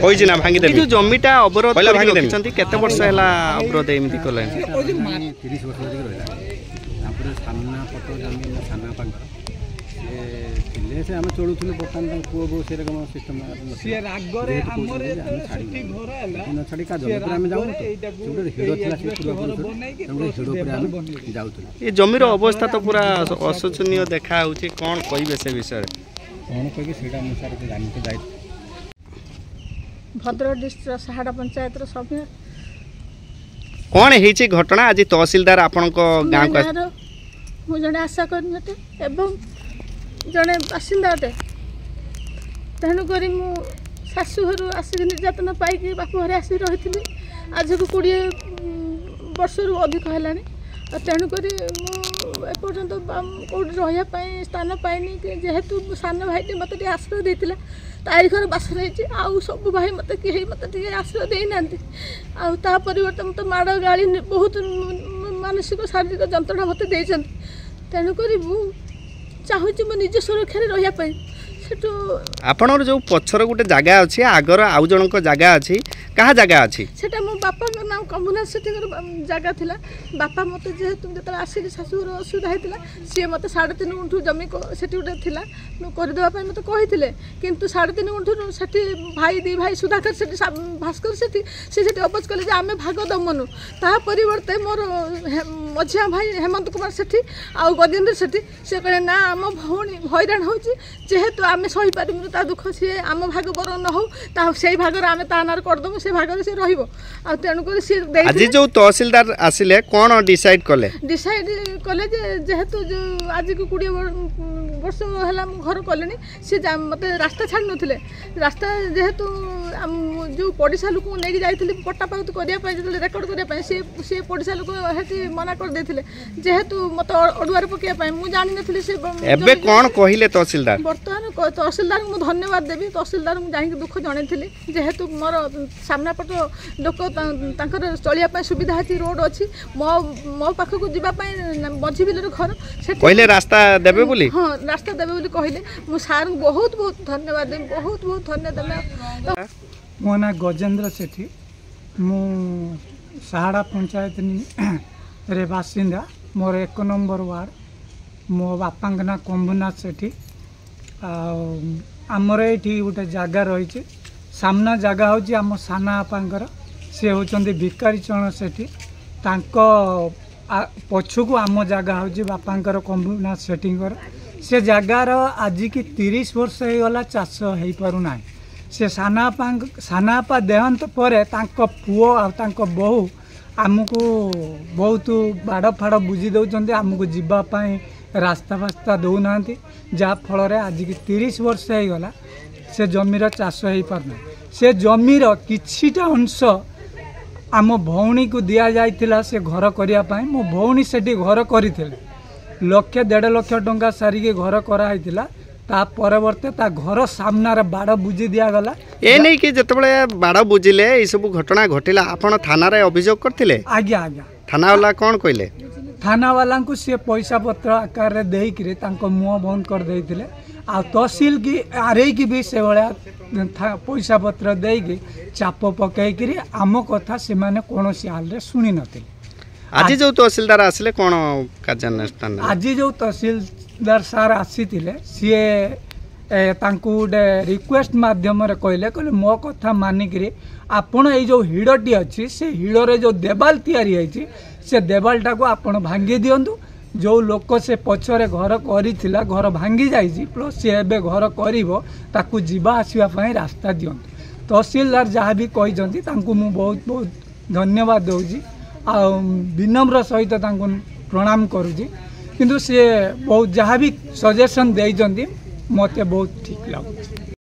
କହିଛି ନା ଭାଙ୍ଗି ଦେବି। ଯୋଉ ଜମିଟା ଅବରୋଧ କରିକି ରଖିଛନ୍ତି କେତେ ବର୍ଷ ହେଲା ଅବରୋଧ ଏମିତି କଲେଣି? 30 ବର୍ଷ ଧରିକି ରହିଲା। ତାପରେ ସାମ୍ନା ପଟ ଜମି ମୋ ସାନା ବାପାଙ୍କର ଥିଲେ ସେ ଆମେ ଚଳୁଥିଲୁ। ବର୍ତ୍ତମାନ ତାଙ୍କ ପୁଅ ବୋଉ ସେରକମ ସିଷ୍ଟମ ଛାଡ଼ି କା ଜମି ଆମେ ଯାଉନୁ। ହିଡ଼ ଥିଲା ସେ ଯାଉଥିଲୁ। ଏ ଜମିର ଅବସ୍ଥା ତ ପୁରା ଅଶୋଚନୀୟ ଦେଖା ହେଉଛି। କ'ଣ କହିବେ ସେ ବିଷୟରେ? କ'ଣ କହିବି ସେଇଟା ମୁଁ ସାର୍ ଜାଣିତେ ଯାଇ ଭଦ୍ରକ ଡିଷ୍ଟ୍ରିକ୍ଟର ସାହାଡ଼ା ପଞ୍ଚାୟତର ସଭ୍ୟ। କ'ଣ ହେଇଛି ଘଟଣା? ଆଜି ତହସିଲଦାର ଆପଣଙ୍କ ଗାଁକୁ ମୁଁ ଜଣେ ଆଶା କର୍ମୀ ଅଟେ ଏବଂ ଜଣେ ବାସିନ୍ଦା ଅଟେ। ତେଣୁକରି ମୁଁ ଶାଶୁ ଘରୁ ଆସିକି ନିର୍ଯାତନା ପାଇକି ବାପ ଘରେ ଆସିକି ରହିଥିଲି। ଆଜକୁ 20 ବର୍ଷରୁ ଅଧିକ ହେଲାଣି। ତେଣୁକରି ମୁଁ ଏପର୍ଯ୍ୟନ୍ତ କେଉଁଠି ରହିବା ପାଇଁ ସ୍ଥାନ ପାଇନି। ଯେହେତୁ ସାନ ଭାଇଟି ମୋତେ ଟିକେ ଆଶ୍ରୟ ଦେଇଥିଲା, ତାରି ଘର ବାସନ ହେଇଛି। ଆଉ ସବୁ ଭାଇ ମୋତେ କେହି ମୋତେ ଟିକେ ଆଶ୍ରୟ ଦେଇନାହାନ୍ତି। ଆଉ ତା ପରିବର୍ତ୍ତେ ମୋତେ ମାଡ଼ ଗାଳି ବହୁତ ମାନସିକ ଶାରୀରିକ ଯନ୍ତ୍ରଣା ମୋତେ ଦେଇଛନ୍ତି। ତେଣୁକରି ମୁଁ ଚାହୁଁଛି ମୋ ନିଜ ସୁରକ୍ଷାରେ ରହିବା ପାଇଁ। ସେଠୁ ଆପଣଙ୍କର ଯେଉଁ ପଛର ଗୋଟେ ଜାଗା ଅଛି, ଆଗର ଆଉ ଜଣଙ୍କ ଜାଗା ଅଛି, କାହା ଜାଗା ଅଛି? ସେଟା ମୋ ବାପାଙ୍କ ନାମ କମ୍ବୁନାଥ ସେଠୀଙ୍କର ଜାଗା ଥିଲା। ବାପା ମୋତେ ଯେହେତୁ ଯେତେବେଳେ ଆସିଲି ଶାଶୁଘର ଅସୁବିଧା ହେଇଥିଲା, ସିଏ ମୋତେ 3.5 ଗୁଣ୍ଠ ଜମି ସେଠି ଗୋଟେ ଥିଲା କରିଦେବା ପାଇଁ ମୋତେ କହିଥିଲେ। କିନ୍ତୁ 3.5 ଗୁଣ୍ଠରୁ ସେଠି ଦି ଭାଇ ସୁଧାକର ସେଠି ଭାସ୍କର ସେଠି ସେଠି ଅପୋଜ କଲେ ଯେ ଆମେ ଭାଗ ଦମନୁ। ତା ପରିବର୍ତ୍ତେ ମୋର ମଝିଆ ଭାଇ ହେମନ୍ତ କୁମାର ସେଠି ଆଉ ଗଜେନ୍ଦ୍ର ସେଠି ସେ କହିଲେ ନା ଆମ ଭଉଣୀ ହଇରାଣ ହେଉଛି, ଯେହେତୁ ଆମେ ସହିପାରିବୁନି ତା ଦୁଃଖ, ସିଏ ଆମ ଭାଗ ବର ନ ହଉ ତା ସେଇ ଭାଗରେ ଆମେ ତା ନାଁରେ କରିଦେବୁ, ସେ ଭାଗରେ ସେ ରହିବ। ଆଉ ତେଣୁକରି ସିଏ ଆଜି ଯେଉଁ ତହସିଲଦାର ଆସିଲେ କ'ଣ ଡିସାଇଡ୍ କଲେ ଯେ ଯେହେତୁ ଆଜିକୁ 20 ବର୍ଷ ହେଲା ମୁଁ ଘର କଲିଣି, ସିଏ ମୋତେ ରାସ୍ତା ଛାଡ଼ି ନଥିଲେ। ରାସ୍ତା ଯେହେତୁ ଯେଉଁ ପଡ଼ିଶା ଲୋକଙ୍କୁ ନେଇକି ଯାଇଥିଲି ପଟ୍ଟାପାଉତି କରିବା ପାଇଁ, ଯେତେବେଳେ ରେକର୍ଡ଼ କରିବା ପାଇଁ, ସିଏ ପଡ଼ିଶା ଲୋକ ସେଠି ମନା କରିଦେଇଥିଲେ। ଯେହେତୁ ମୋତେ ଅଡ଼ୁଆରେ ପକାଇବା ପାଇଁ ମୁଁ ଜାଣିନଥିଲି। ସେ ଏବେ କ'ଣ କହିଲେ ତହସିଲଦାର? ବର୍ତ୍ତମାନ ତହସିଲଦାରଙ୍କୁ ମୁଁ ଧନ୍ୟବାଦ ଦେବି। ତହସିଲଦାରଙ୍କୁ ଯାଇକି ଦୁଃଖ ଜଣାଇଥିଲି। ଯେହେତୁ ମୋର ସାମ୍ନା ପଟ ଲୋକ ତାଙ୍କର ଚଳିବା ପାଇଁ ସୁବିଧା ଅଛି, ରୋଡ଼ ଅଛି। ମୋ ପାଖକୁ ଯିବା ପାଇଁ ମଝି ବିଲର ଘର ସେଠି କହିଲେ ରାସ୍ତା ଦେବେ ବୋଲି। ହଁ ରାସ୍ତା ଦେବେ ବୋଲି କହିଲେ। ମୁଁ ସାର୍ଙ୍କୁ ବହୁତ ବହୁତ ଧନ୍ୟବାଦ ଦେବି, ବହୁତ ବହୁତ ଧନ୍ୟବାଦ। ମୋ ନାଁ ଗଜେନ୍ଦ୍ର ସେଠୀ। ମୁଁ ସାହାଡ଼ା ପଞ୍ଚାୟତରେ ବାସିନ୍ଦା। ମୋର 1 ନମ୍ବର ୱାର୍ଡ଼। ମୋ ବାପାଙ୍କ ନାଁ କମ୍ବୁନାଥ ସେଠୀ। ଆଉ ଆମର ଏଇଠି ଗୋଟେ ଜାଗା ରହିଛି। ସାମ୍ନା ଜାଗା ହେଉଛି ଆମ ସାନା ବାପାଙ୍କର। ସେ ହେଉଛନ୍ତି ଭିକାରୀ ଚରଣ ସେଠୀ। ତାଙ୍କ ପଛକୁ ଆମ ଜାଗା ହେଉଛି ବାପାଙ୍କର କମ୍ବୁନାଥ ସେଠୀଙ୍କର। ସେ ଜାଗାର ଆଜିକି 30 ବର୍ଷ ହେଇଗଲା ଚାଷ ହେଇପାରୁନାହିଁ। ସେ ସାନା ବାପା ଦେହାନ୍ତ ପରେ ତାଙ୍କ ପୁଅ ଆଉ ତାଙ୍କ ବୋହୂ ଆମକୁ ବହୁତ ବାଡ଼ ଫାଡ଼ ବୁଝି ଦେଉଛନ୍ତି। ଆମକୁ ଯିବା ପାଇଁ ରାସ୍ତା ଫାସ୍ତା ଦେଉନାହାନ୍ତି, ଯାହାଫଳରେ ଆଜିକି 30 ବର୍ଷ ହେଇଗଲା ସେ ଜମିର ଚାଷ ହେଇପାରୁନାହିଁ। ସେ ଜମିର କିଛିଟା ଅଂଶ ଆମ ଭଉଣୀକୁ ଦିଆଯାଇଥିଲା ସେ ଘର କରିବା ପାଇଁ। ମୋ ଭଉଣୀ ସେଠି ଘର କରିଥିଲେ। 1.5 ଲକ୍ଷ ଟଙ୍କା ସାରିକି ଘର କରାହେଇଥିଲା। ତା ପରିବର୍ତ୍ତେ ତା ଘର ସାମ୍ନାରେ ବାଡ଼ ବୁଝି ଦିଆଗଲା। ଏ ନେଇକି ଯେତେବେଳେ ବାଡ଼ ବୁଝିଲେ ଏଇସବୁ ଘଟଣା ଘଟିଲା, ଆପଣ ଥାନାରେ ଅଭିଯୋଗ କରିଥିଲେ? ଆଜ୍ଞା। ଥାନାବାଲା କ'ଣ କହିଲେ? ଥାନାବାଲାଙ୍କୁ ସିଏ ପଇସା ପତ୍ର ଆକାରରେ ଦେଇକିରି ତାଙ୍କ ମୁହଁ ବନ୍ଦ କରିଦେଇଥିଲେ। ଆଉ ତହସିଲ କି ଆରେଇକି ବି ସେଭଳିଆ ପଇସା ପତ୍ର ଦେଇକି ଚାପ ପକାଇକିରି ଆମ କଥା ସେମାନେ କୌଣସି ହାଲରେ ଶୁଣି ନଥିଲେ। ଆଜି ଯେଉଁ ତହସିଲଦାର ଆସିଲେ କ'ଣ କାର୍ଯ୍ୟାନୁଷ୍ଠାନ? ଆଜି ଯେଉଁ ତହସିଲଦାର ସାର୍ ଆସିଥିଲେ, ସିଏ ତାଙ୍କୁ ଗୋଟେ ରିକ୍ୱେଷ୍ଟ ମାଧ୍ୟମରେ କହିଲେ ମୋ କଥା ମାନିକିରି ଆପଣ ଏଇ ଯେଉଁ ହିଡ଼ଟି ଅଛି, ସେ ହିଡ଼ରେ ଯେଉଁ ଦେବାଲ ତିଆରି ହେଇଛି, ସେ ଦେବାଲଟାକୁ ଆପଣ ଭାଙ୍ଗି ଦିଅନ୍ତୁ। ଯେଉଁ ଲୋକ ସେ ପଛରେ ଘର କରିଥିଲା, ଘର ଭାଙ୍ଗି ଯାଇଛି, ପ୍ଲସ୍ ସେ ଏବେ ଘର କରିବ, ତାକୁ ଯିବା ଆସିବା ପାଇଁ ରାସ୍ତା ଦିଅନ୍ତୁ। ତହସିଲଦାର ଯାହା ବି କହିଛନ୍ତି ତାଙ୍କୁ ମୁଁ ବହୁତ ବହୁତ ଧନ୍ୟବାଦ ଦେଉଛି ଆଉ ବିନମ୍ର ସହିତ ତାଙ୍କୁ ପ୍ରଣାମ କରୁଛି। କିନ୍ତୁ ସିଏ ବହୁତ ଯାହା ବି ସଜେସନ୍ ଦେଇଛନ୍ତି ମୋତେ ବହୁତ ଠିକ୍ ଲାଗୁଛି।